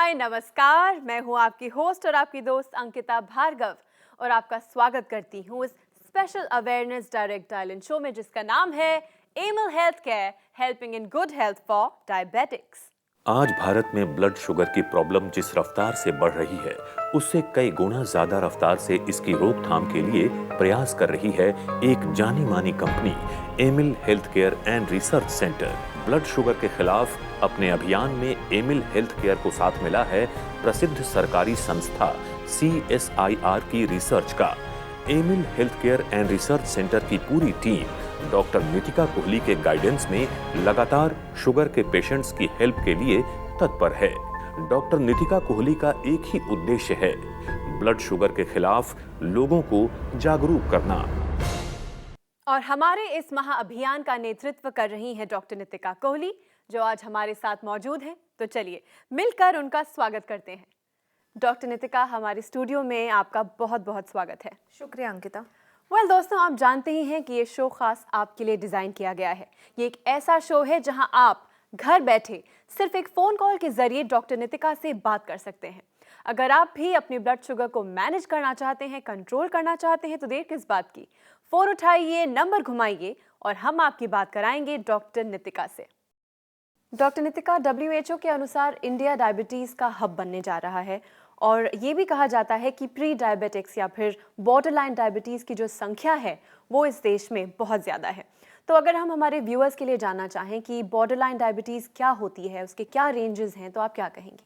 हाय नमस्कार, मैं हूं आपकी होस्ट और आपकी दोस्त अंकिता भार्गव और आपका स्वागत करती हूं इस special awareness direct dial show में जिसका नाम है Emil health care helping in good health for diabetics. आज भारत में ब्लड शुगर की प्रॉब्लम जिस रफ्तार से बढ़ रही है, उससे कई गुना ज्यादा रफ्तार से इसकी रोकथाम के लिए प्रयास कर रही है एक जानी मानी company Aimil health care and research centre. Blood sugar के खिलाफ अपने अभियान में एमिल हेल्थ केयर को साथ मिला है प्रसिद्ध सरकारी संस्था CSIR की रिसर्च का। Aimil health care and research centre की पूरी टीम डॉक्टर नितिका कोहली के गाइडेंस में लगातार शुगर के पेशेंट्स की हेल्प के लिए तत्पर है। डॉक्टर नितिका कोहली का एक ही उद्देश्य है, ब्लड शुगर के खिलाफ लोगों को जागरूक करना। और हमारे इस महाअभियान का नेतृत्व कर रही हैं डॉक्टर नितिका कोहली, जो आज हमारे साथ मौजूद हैं। तो चलिए मिलकर उनका स्वागत करते हैं। डॉक्टर नितिका, हमारे स्टूडियो में आपका बहुत बहुत स्वागत है। शुक्रिया अंकिता। दोस्तों, आप जानते ही हैं कि ये शो खास आपके लिए डिज़ाइन किया गया है। ये एक ऐसा शो है जहां आप घर बैठे सिर्फ एक फ़ोन कॉल के ज़रिए डॉक्टर नितिका से बात कर सकते हैं। अगर आप भी अपनी ब्लड शुगर को मैनेज करना चाहते हैं, कंट्रोल करना चाहते हैं, तो देर किस बात की, फ़ोन उठाइए, नंबर घुमाइए और हम आपकी बात कराएंगे डॉक्टर नितिका से। डॉक्टर नितिका, WHO के अनुसार इंडिया डायबिटीज़ का हब बनने जा रहा है और ये भी कहा जाता है कि प्री डायबिटिक्स या फिर बॉर्डरलाइन डायबिटीज़ की जो संख्या है वो इस देश में बहुत ज़्यादा है। तो अगर हम हमारे व्यूअर्स के लिए जानना चाहें कि बॉर्डरलाइन डायबिटीज़ क्या होती है, उसके क्या रेंजेस हैं, तो आप क्या कहेंगी?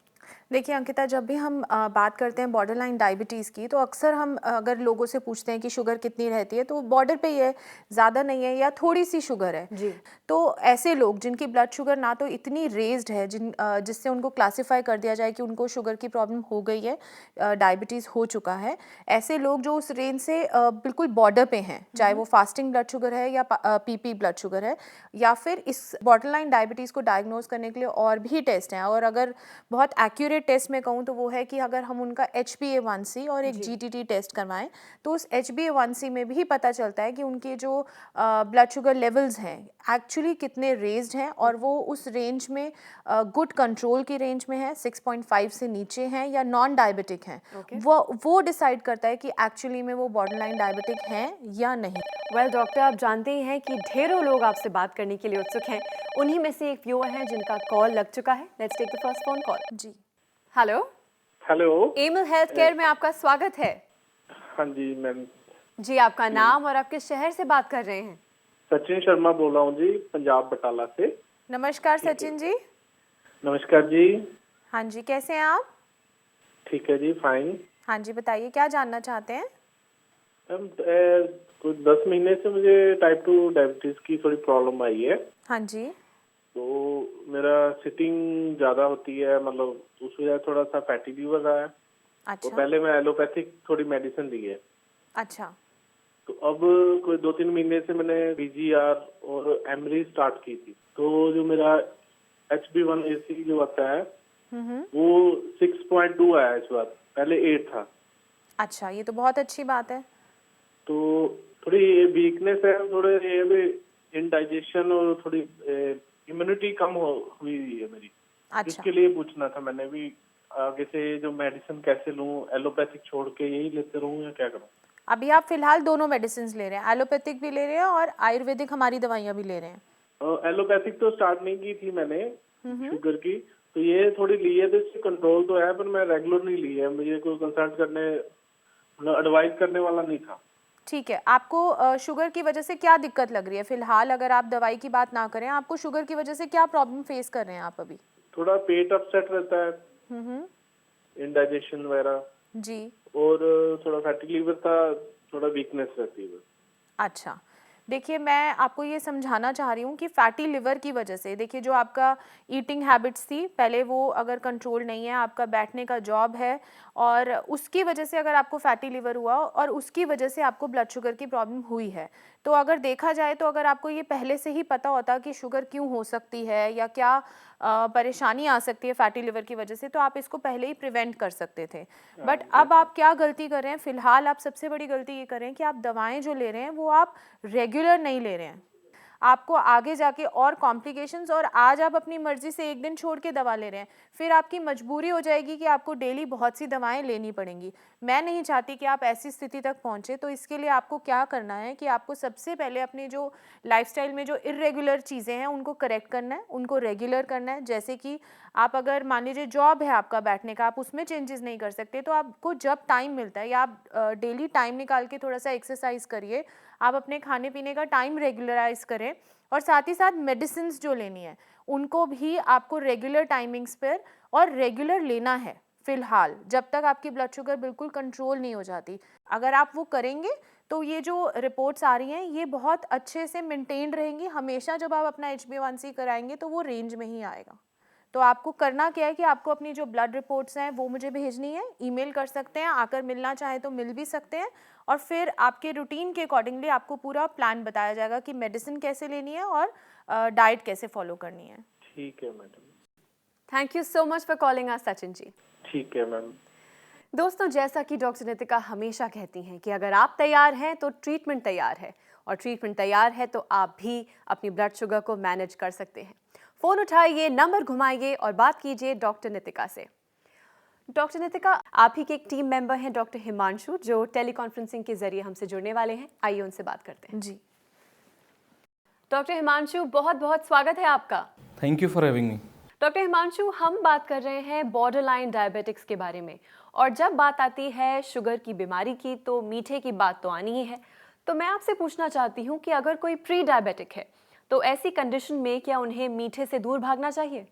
देखिए अंकिता, जब भी हम बात करते हैं बॉर्डर लाइन डायबिटीज़ की, तो अक्सर हम अगर लोगों से पूछते हैं कि शुगर कितनी रहती है, तो बॉर्डर पे ही है, ज़्यादा नहीं है या थोड़ी सी शुगर है जी। तो ऐसे लोग जिनकी ब्लड शुगर ना तो इतनी रेज्ड है जिससे उनको क्लासिफाई कर दिया जाए कि उनको शुगर की प्रॉब्लम हो गई है, डायबिटीज़ हो चुका है, ऐसे लोग जो उस रेंज से बिल्कुल बॉर्डर पे हैं, चाहे वो फास्टिंग ब्लड शुगर है या PP ब्लड शुगर है, या फिर इस बॉर्डर लाइन डायबिटीज़ को डायग्नोज करने के लिए और भी टेस्ट हैं। और अगर बहुत एक्यूरेट टेस्ट में कहूँ तो वो है कि अगर हम उनका HbA1c और एक GTT टेस्ट करवाएं, तो उस HbA1c में भी पता चलता है कि उनके जो ब्लड शुगर लेवल्स हैं एक्चुअली कितने रेज्ड हैं, और वो उस रेंज में गुड कंट्रोल की रेंज में है, 6.5 से नीचे हैं या नॉन डायबिटिक हैं। वो डिसाइड करता है कि एक्चुअली में वो बॉर्डरलाइन डायबिटिक हैं या नहीं। डॉक्टर, आप जानते ही हैं कि ढेरों लोग आपसे बात करने के लिए उत्सुक हैं। उन्हीं में से एक व्यूअर हैं जिनका कॉल लग चुका है। Let's take the first phone call. जी, hello. Hello. Aimil health care में आपका स्वागत है। हाँ जी मैम। जी, आपका नाम और आप किस शहर से बात कर रहे हैं? सचिन शर्मा बोल रहा हूँ जी, पंजाब बटाला से। नमस्कार सचिन जी। नमस्कार जी। हाँ जी, कैसे हैं आप? ठीक है जी, फाइन। हाँ जी, बताइए क्या जानना चाहते हैं? मैम कुछ 10 महीने से मुझे टाइप 2 डायबिटीज की थोड़ी प्रॉब्लम आई है। हाँ जी। तो मेरा सिटिंग ज़्यादा होती है, मतलब उस वजह से थोड़ा सा फैटी लीवर रहा है। अच्छा। तो पहले मैं एलोपैथिक थोड़ी मेडिसिन ली है। अच्छा। तो अब कोई 2-3 महीने से मैंने BGR और एमरी स्टार्ट की थी। तो जो मेरा HbA1c जो आता है वो 6.2 आया इस बार, पहले 8 था। अच्छा, ये तो बहुत अच्छी बात है। तो थोड़ी वीकनेस है, थोड़े ये भी इंडाइजेशन और थोड़ी इम्यूनिटी कम हुई है मेरी। अच्छा। इसके लिए पूछना था मैंने भी, आगे से जो मेडिसिन कैसे लूं, एलोपैथिक छोड़ के यही लेते रहूं या क्या करूं? अभी आप फिलहाल दोनों मेडिसिन ले रहे हैं, एलोपैथिक भी ले रहे हैं और आयुर्वेदिक हमारी दवाइयाँ भी ले रहे हैं। एलोपैथिक तो स्टार्ट नहीं की थी मैंने शुगर की, तो ये थोड़ी ली है, तो इससे कंट्रोल तो है, पर मैं रेगुलर नहीं ली है। मुझे कोई कंसल्ट करने, एडवाइस करने वाला नहीं था। ठीक है, आपको शुगर की वजह से क्या दिक्कत लग रही है फिलहाल? अगर आप दवाई की बात ना करें, आपको शुगर की वजह से क्या प्रॉब्लम फेस कर रहे हैं आप अभी? थोड़ा पेट अपसेट रहता है, इंडाइजेशन वगैरह जी। और थोड़ा फैटी लीवर था, थोड़ा वीकनेस रहती है। अच्छा, देखिए मैं आपको ये समझाना चाह रही हूँ कि फैटी लिवर की वजह से, देखिए जो आपका ईटिंग हैबिट्स थी पहले, वो अगर कंट्रोल नहीं है, आपका बैठने का जॉब है, और उसकी वजह से अगर आपको फैटी लिवर हुआ और उसकी वजह से आपको ब्लड शुगर की प्रॉब्लम हुई है, तो अगर देखा जाए तो अगर आपको ये पहले से ही पता होता कि शुगर क्यों हो सकती है या क्या परेशानी आ सकती है फैटी लिवर की वजह से, तो आप इसको पहले ही प्रिवेंट कर सकते थे। बट अब आप क्या गलती कर रहे हैं फिलहाल? आप सबसे बड़ी गलती ये कर रहे हैं कि आप दवाएं जो ले रहे हैं वो आप रेगुलर नहीं ले रहे हैं। आपको आगे जाके और कॉम्प्लिकेशंस, और आज आप अपनी मर्जी से एक दिन छोड़ के दवा ले रहे हैं, फिर आपकी मजबूरी हो जाएगी कि आपको डेली बहुत सी दवाएं लेनी पड़ेंगी। मैं नहीं चाहती कि आप ऐसी स्थिति तक पहुंचे। तो इसके लिए आपको क्या करना है कि आपको सबसे पहले अपनी जो लाइफस्टाइल में जो इरेगुलर चीज़ें हैं उनको करेक्ट करना है, उनको रेगुलर करना है। जैसे कि आप अगर मान लीजिए जॉब है आपका बैठने का, आप उसमें चेंजेस नहीं कर सकते, तो आपको जब टाइम मिलता है या आप डेली टाइम निकाल के थोड़ा सा एक्सरसाइज करिए, आप अपने खाने पीने का टाइम रेगुलराइज करें, और साथ ही साथ मेडिसिन जो लेनी है उनको भी आपको रेगुलर टाइमिंग्स पर और रेगुलर लेना है फिलहाल, जब तक आपकी ब्लड शुगर बिल्कुल कंट्रोल नहीं हो जाती। अगर आप वो करेंगे तो ये जो रिपोर्ट्स आ रही हैं ये बहुत अच्छे से मेंटेन रहेंगी। हमेशा जब आप अपना HbA1c कराएंगे तो वो रेंज में ही आएगा। तो आपको करना क्या है कि आपको अपनी जो ब्लड रिपोर्ट्स हैं वो मुझे भेजनी है, ईमेल कर सकते हैं, आकर मिलना चाहे तो मिल भी सकते हैं, और फिर आपके रूटीन के अकॉर्डिंगली आपको पूरा प्लान बताया जाएगा कि मेडिसिन कैसे लेनी है और डाइट कैसे फॉलो करनी है। ठीक है madam. Thank you so much for calling us Sachin ji. ठीक है मैम। दोस्तों, जैसा कि डॉक्टर नितिका हमेशा कहती हैं कि अगर आप तैयार हैं तो ट्रीटमेंट तैयार है, और ट्रीटमेंट तैयार है तो आप भी अपनी ब्लड शुगर को मैनेज कर सकते हैं। फ़ोन उठाइए, नंबर घुमाइए और बात कीजिए डॉक्टर नितिका से। डॉक्टर नितिका, आप ही के एक टीम मेंबर हैं डॉक्टर हिमांशु, जो टेली कॉन्फ्रेंसिंग के जरिए हमसे जुड़ने वाले हैं। आइए उनसे बात करते हैं। जी डॉक्टर हिमांशु, बहुत बहुत स्वागत है आपका। Thank you for having me. Doctor Himanshu, हम बात कर रहे हैं बॉर्डरलाइन डायबिटिक्स के बारे में, और जब बात आती है शुगर की बीमारी की तो मीठे की बात तो आनी ही है। तो मैं आपसे पूछना चाहती हूँ कि अगर कोई प्री डायबिटिक है तो ऐसी कंडीशन में क्या उन्हें मीठे से दूर भागना चाहिए?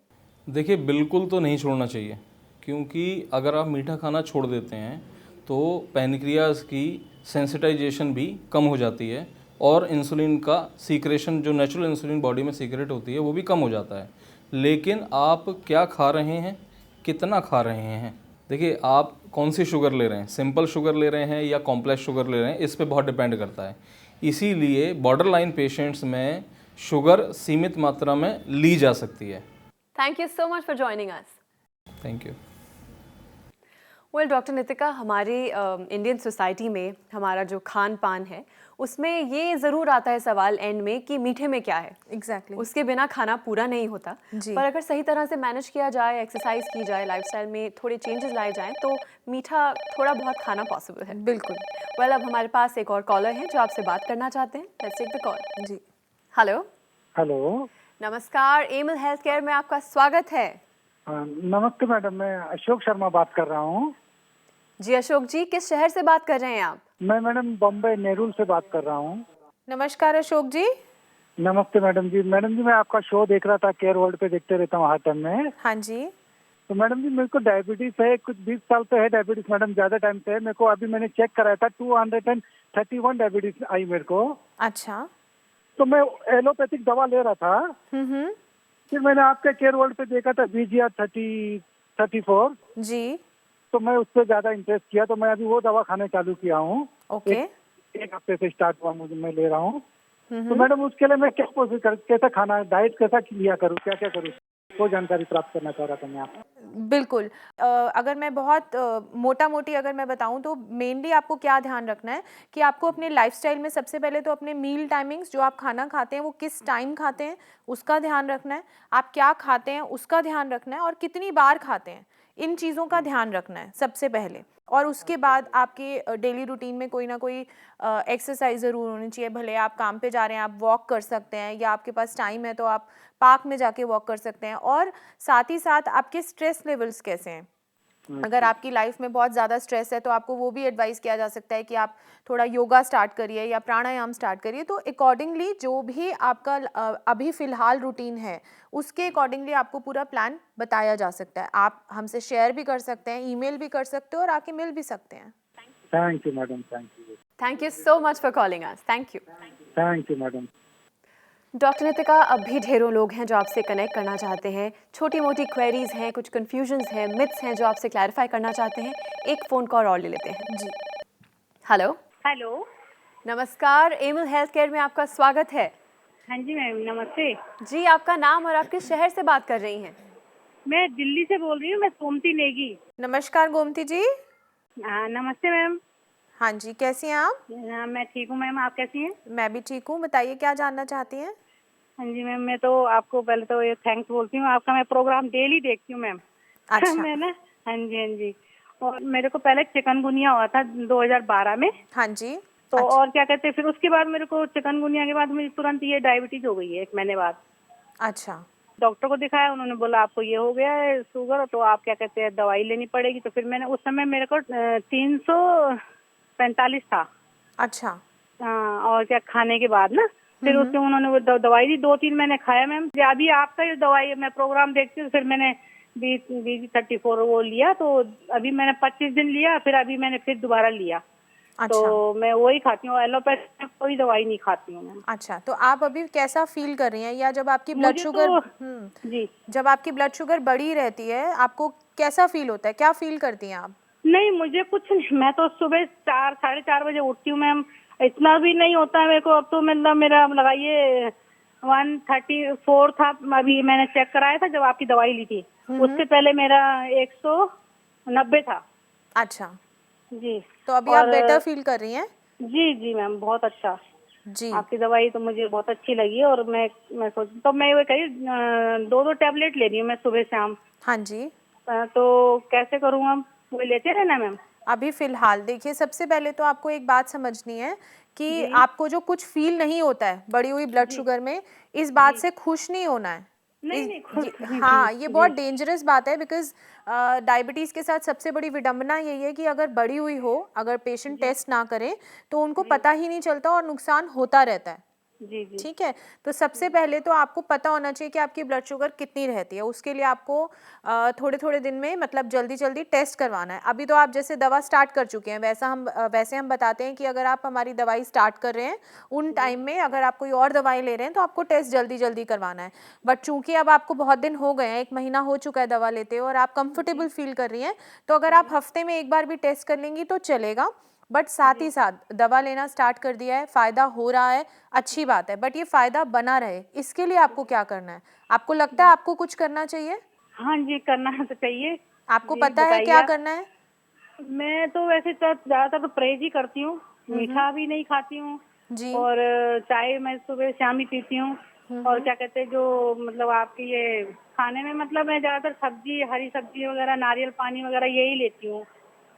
देखिए, बिल्कुल तो नहीं छोड़ना चाहिए, क्योंकि अगर आप मीठा खाना छोड़ देते हैं तो पैनक्रियाज की सेंसिटाइजेशन भी कम हो जाती है, और इंसुलिन का सीक्रेशन, जो नेचुरल इंसुलिन बॉडी में सीक्रेट होती है, वो भी कम हो जाता है। लेकिन आप क्या खा रहे हैं, कितना खा रहे हैं। देखिए, आप कौन सी शुगर ले रहे हैं, सिंपल शुगर ले रहे हैं या कॉम्प्लेक्स शुगर ले रहे हैं, इस पे बहुत डिपेंड करता है। इसीलिए बॉर्डर लाइन पेशेंट्स में शुगर सीमित मात्रा में ली जा सकती है। Thank you so much for joining us. Thank you. Well doctor Nitika, हमारी इंडियन सोसाइटी में हमारा जो खान पान है उसमें ये ज़रूर आता है सवाल एंड में कि मीठे में क्या है। एग्जैक्टली उसके बिना खाना पूरा नहीं होता। जी। पर अगर सही तरह से मैनेज किया जाए, एक्सरसाइज की जाए, लाइफस्टाइल में थोड़े चेंजेस लाए जाएं तो मीठा थोड़ा बहुत खाना पॉसिबल है। बिल्कुल। वेल अब हमारे पास एक और कॉलर हैं जो आपसे बात करना चाहते हैं। Let's take the call. जी हेलो। हेलो। नमस्कार, एमिल हेल्थ केयर में आपका स्वागत है। नमस्ते मैडम, मैं अशोक शर्मा बात कर रहा हूँ। जी अशोक जी, किस शहर से बात कर रहे हैं आप? मैं मैडम बॉम्बे नेहरू से बात कर रहा हूँ। नमस्कार अशोक जी। नमस्ते मैडम जी। मैडम जी, मैं आपका शो देख रहा था, केयर वर्ल्ड पे देखते रहता हूँ हर टाइम में। हाँ जी। तो मैडम जी, मेरे को डायबिटीज है, कुछ 20 साल से है डायबिटीज मैडम, ज्यादा टाइम से है मेरे को। अभी मैंने चेक कराया था, 231 डायबिटीज आई मेरे को। अच्छा। तो मैं एलोपैथिक दवा ले रहा था, फिर मैंने आपके केयर वर्ल्ड पे देखा था BGR 34। जी। तो मैं उस पर ज्यादा इंटरेस्ट किया, तो मैं अभी वो दवा खाने चालू किया हूँ। ओके। एक हफ्ते से स्टार्ट हुआ मुझे, मैं ले रहा हूँ। तो मैडम उसके लिए मैं क्या कोशिश कर, कैसा खाना, डाइट कैसा लिया करूँ, क्या क्या करूँ, वो जानकारी प्राप्त करना चाह रहा था मैं आपसे। बिल्कुल। अगर मैं बहुत मोटा मोटी अगर मैं बताऊं तो मेनली आपको क्या ध्यान रखना है कि आपको अपने लाइफस्टाइल में सबसे पहले तो अपने मील टाइमिंग्स, जो आप खाना खाते हैं वो किस टाइम खाते हैं उसका ध्यान रखना है। आप क्या खाते हैं उसका ध्यान रखना है, और कितनी बार खाते हैं, इन चीज़ों का ध्यान रखना है सबसे पहले। और उसके बाद आपके डेली रूटीन में कोई ना कोई एक्सरसाइज ज़रूर होनी चाहिए। भले आप काम पे जा रहे हैं, आप वॉक कर सकते हैं, या आपके पास टाइम है तो आप पार्क में जाके वॉक कर सकते हैं। और साथ ही साथ आपके स्ट्रेस लेवल्स कैसे हैं। अगर आपकी लाइफ में बहुत ज़्यादा स्ट्रेस है तो आपको वो भी एडवाइस किया जा सकता है कि आप थोड़ा योगा स्टार्ट करिए या प्राणायाम स्टार्ट करिए। तो अकॉर्डिंगली जो भी आपका अभी फ़िलहाल रूटीन है उसके अकॉर्डिंगली आपको पूरा प्लान बताया जा सकता है। आप हमसे शेयर भी कर सकते हैं, ईमेल भी कर सकते हो, और आके मिल भी सकते हैं। Thank you madam, thank you. Thank you so much for calling us. Thank you. Thank you madam. Doctor Nitika, अब भी ढेरों लोग हैं जो आपसे कनेक्ट करना चाहते हैं। छोटी मोटी क्वेरीज हैं, कुछ कन्फ्यूजन्स हैं, मिथ्स हैं जो आपसे क्लैरिफाई करना चाहते हैं। एक फ़ोन कॉल और ले लेते हैं। जी। हेलो। हेलो। नमस्कार, एमिल हेल्थ केयर में आपका स्वागत है। हाँ जी मैम, नमस्ते। जी, आपका नाम और आप किस शहर से बात कर रही हैं? मैं दिल्ली से बोल रही हूँ, मैं गोमती नेगी। नमस्कार गोमती जी। हाँ नमस्ते मैम। हाँ जी, कैसी हैं आप? हाँ, मैं ठीक हूँ मैम, आप कैसी हैं? मैं भी ठीक हूँ। बताइए क्या जानना चाहती हैं? हाँ जी मैम, मैं तो आपको पहले तो ये थैंक्स बोलती हूँ। आपका मैं प्रोग्राम डेली देखती हूँ मैम। अच्छा। मैं ना, हाँ जी। और मेरे को पहले चिकनगुनिया हुआ था 2012 में। हाँ जी। तो अच्छा। और क्या कहते हैं, फिर उसके बाद मेरे को चिकनगुनिया के बाद मुझे तुरंत ये डायबिटीज हो गई है 1 महीने बाद। अच्छा। डॉक्टर को दिखाया, उन्होंने बोला आपको ये हो गया है शुगर, तो आप क्या कहते हैं दवाई लेनी पड़ेगी। तो फिर मैंने उस समय मेरे को 345 था। अच्छा। हाँ, और क्या खाने के बाद ना, फिर उसके उन्होंने वो दवाई दी, 2-3 मैंने खाया मैम। अभी आपका ये दवाई मैं प्रोग्राम देखती हूँ, फिर मैंने BG34 वो लिया, तो अभी मैंने 25 दिन लिया, फिर अभी मैंने फिर दोबारा लिया। अच्छा। तो मैं वही खाती हूँ, एलोपैथी में कोई दवाई नहीं खाती हूँ मैम। अच्छा, तो आप अभी कैसा फील कर रही हैं, या जब आपकी ब्लड मुझे शुगर तो जी जब आपकी ब्लड शुगर बढ़ी रहती है आपको कैसा फील होता है, क्या फील करती हैं आप? नहीं, मुझे कुछ नहीं। मैं तो सुबह 4 साढ़े 4 बजे उठती हूँ मैम। इतना भी नहीं होता है मेरे को। अब तो मतलब मेरा लगाइए 134 था, अभी मैंने चेक कराया था जब आपकी दवाई ली थी। उससे पहले मेरा 190 था। अच्छा, जी। तो अभी आप और बेटर फील कर रही हैं? जी मैम, बहुत अच्छा। जी। आपकी दवाई तो मुझे बहुत अच्छी लगी, और मैं सोच तो मैं ये कही 2-2 टैबलेट ले रही हूँ मैं सुबह शाम। हाँ जी। तो कैसे करूँ हम? वो लेते रहना मैम? अभी फ़िलहाल देखिए, सबसे पहले तो आपको एक बात समझनी है कि जी। आपको जो कुछ फ़ील नहीं होता है बढ़ी हुई ब्लड शुगर में, इस बात से खुश नहीं होना है। नहीं, खुश नहीं। हाँ, जी, ये बहुत डेंजरस बात है, बिकॉज़ डायबिटीज़ के साथ सबसे बड़ी विडंबना यही है कि अगर बढ़ी हुई हो, अगर पेशेंट टेस्ट ना करें, तो उनको पता ही नहीं चलता और नुकसान होता रहता है। जी। ठीक है, तो सबसे पहले तो आपको पता होना चाहिए कि आपकी ब्लड शुगर कितनी रहती है। उसके लिए आपको थोड़े थोड़े दिन में, मतलब जल्दी जल्दी टेस्ट करवाना है। अभी तो आप जैसे दवा स्टार्ट कर चुके हैं, वैसे हम बताते हैं कि अगर आप हमारी दवाई स्टार्ट कर रहे हैं, उन टाइम में अगर आप कोई और दवाई ले रहे हैं तो आपको टेस्ट जल्दी जल्दी करवाना है। बट चूंकि अब आपको बहुत दिन हो गए हैं, 1 महीना हो चुका है दवा लेते हुए, और आप कंफर्टेबल फील कर रही हैं, तो अगर आप हफ्ते में एक बार भी टेस्ट कर लेंगी तो चलेगा। बट साथ ही साथ दवा लेना स्टार्ट कर दिया है, फ़ायदा हो रहा है, अच्छी बात है, बट ये फ़ायदा बना रहे, इसके लिए आपको क्या करना है? आपको लगता है आपको कुछ करना चाहिए? हाँ जी, करना तो चाहिए। आपको जी, पता है बताइए क्या आप। करना है? मैं तो वैसे तो ज़्यादातर तो परहेज ही करती हूँ, मीठा भी नहीं खाती हूँ, जी। और चाय मैं सुबह शाम ही पीती हूँ। और क्या कहते हैं, जो मतलब आपकी ये खाने में, मतलब मैं ज़्यादातर सब्जी, हरी सब्जी वगैरह, नारियल पानी वगैरह यही लेती हूँ।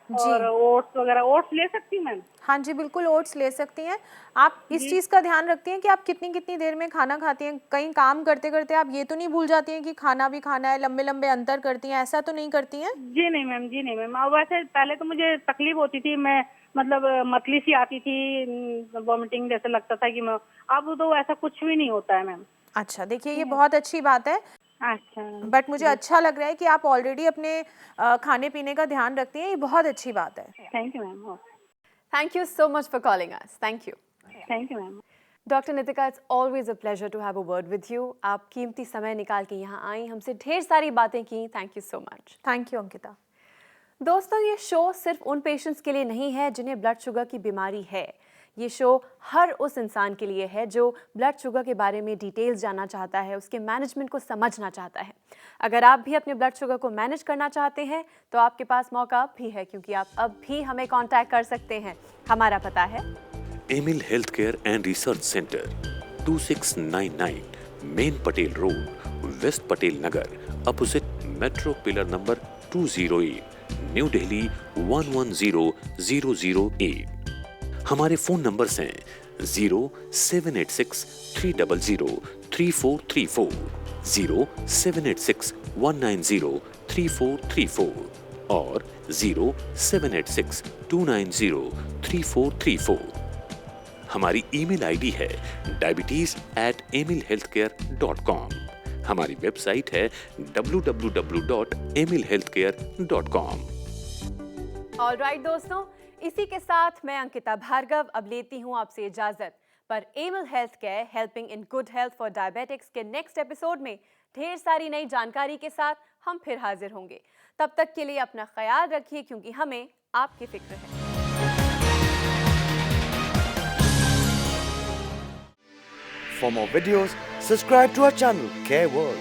जी। और ओट्स वगैरह, ओट्स ले सकती हूँ मैम? हाँ जी, बिल्कुल ओट्स ले सकती हैं। आप इस चीज़ का ध्यान रखती हैं कि आप कितनी-कितनी देर में खाना खाती हैं? कहीं काम करते-करते आप ये तो नहीं भूल जाती हैं कि खाना भी खाना है, लंबे-लंबे अंतर करती हैं, ऐसा तो नहीं करती हैं? जी नहीं मैम, जी नहीं मैम। और वैसे पहले तो मुझे तकलीफ होती थी, मैं मतलब मतली सी आती थी, वॉमिटिंग जैसे लगता था कि मैं, अब तो ऐसा कुछ भी नहीं होता है मैम। अच्छा, देखिए ये बहुत अच्छी बात है। अच्छा। बट मुझे अच्छा लग रहा है कि आप ऑलरेडी अपने खाने-पीने का ध्यान रखती हैं, ये बहुत अच्छी बात है। Thank you ma'am. Thank you so much for calling us. Thank you. Thank you ma'am. Doctor Nitika, it's always a pleasure to have a word with you. आप कीमती समय निकाल के यहाँ आई, हमसे ढेर सारी बातें की। Thank you so much. Thank you Ankita. दोस्तों, ये शो सिर्फ उन पेशेंट्स के लिए नहीं है जिन्हें ब्लड शुगर की बीमारी है। ये शो हर उस इंसान के लिए है जो ब्लड शुगर के बारे में डिटेल्स जानना चाहता है, उसके मैनेजमेंट को समझना चाहता है। अगर आप भी अपने ब्लड शुगर को मैनेज करना चाहते हैं तो आपके पास मौका भी है, क्योंकि आप अब भी हमें कांटेक्ट कर सकते हैं। हमारा पता है Aimil health care and research centre, 2699 main Patel road, west Patel Nagar, opposite metro pillar number 208, new Delhi 110008। हमारे फोन नंबर्स हैं 0786-300-3434, 0786-190-3434 और 0786-290-3434। हमारी ईमेल आईडी है diabetes@emilhealthcare.com। हमारी वेबसाइट है www.emilhealthcare.com। ऑलराइट दोस्तों, इसी के साथ मैं अंकिता भार्गव अब लेती हूँ आपसे इजाजत। पर Aimil health care, helping in good health for diabetics के नेक्स्ट एपिसोड में ढेर सारी नई जानकारी के साथ हम फिर हाजिर होंगे। तब तक के लिए अपना ख्याल रखिए, क्योंकि हमें आपकी फिक्र है। For more videos, subscribe to our channel, Care World.